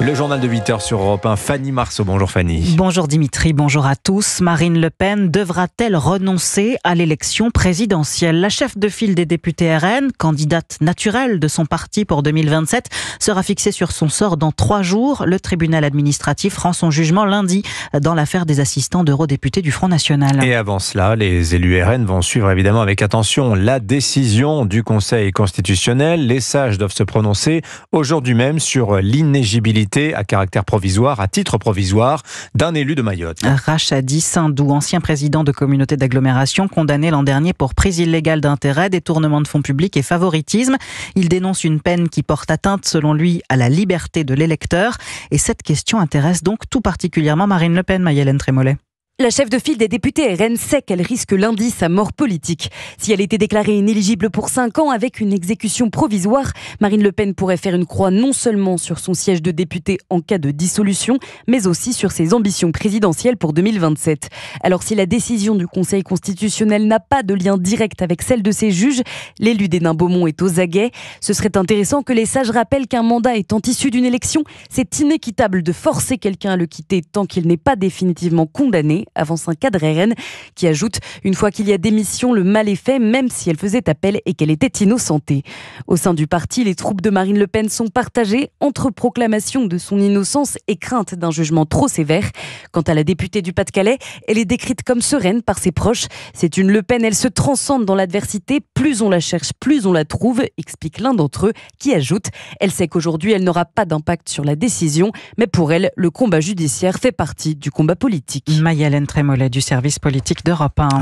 Le journal de 8h sur Europe 1, Fanny Marceau. Bonjour Fanny. Bonjour Dimitri, bonjour à tous. Marine Le Pen devra-t-elle renoncer à l'élection présidentielle ? La chef de file des députés RN, candidate naturelle de son parti pour 2027, sera fixée sur son sort dans 3 jours. Le tribunal administratif rend son jugement lundi dans l'affaire des assistants d'eurodéputés du Front National. Et avant cela, les élus RN vont suivre évidemment avec attention la décision du Conseil constitutionnel. Les sages doivent se prononcer aujourd'hui même sur l'inéligibilité à caractère provisoire, à titre provisoire, d'un élu de Mayotte. Rachadi Sindou, ancien président de communauté d'agglomération, condamné l'an dernier pour prise illégale d'intérêt, détournement de fonds publics et favoritisme. Il dénonce une peine qui porte atteinte, selon lui, à la liberté de l'électeur. Et cette question intéresse donc tout particulièrement Marine Le Pen, Maï-Hélène Trémollet. La chef de file des députés RN sait qu'elle risque lundi sa mort politique. Si elle était déclarée inéligible pour 5 ans avec une exécution provisoire, Marine Le Pen pourrait faire une croix non seulement sur son siège de députée en cas de dissolution, mais aussi sur ses ambitions présidentielles pour 2027. Alors si la décision du Conseil constitutionnel n'a pas de lien direct avec celle de ses juges, l'élu d'Hénin-Beaumont est aux aguets. Ce serait intéressant que les sages rappellent qu'un mandat étant issu d'une élection, c'est inéquitable de forcer quelqu'un à le quitter tant qu'il n'est pas définitivement condamné, avance un cadre RN qui ajoute « Une fois qu'il y a démission, le mal est fait, même si elle faisait appel et qu'elle était innocentée ». Au sein du parti, les troupes de Marine Le Pen sont partagées entre proclamation de son innocence et crainte d'un jugement trop sévère. Quant à la députée du Pas-de-Calais, elle est décrite comme sereine par ses proches. C'est une Le Pen, elle se transcende dans l'adversité. Plus on la cherche, plus on la trouve, explique l'un d'entre eux, qui ajoute « Elle sait qu'aujourd'hui, elle n'aura pas d'impact sur la décision, mais pour elle, le combat judiciaire fait partie du combat politique ». Maï-Hélène Trémollet du service politique d'Europe 1.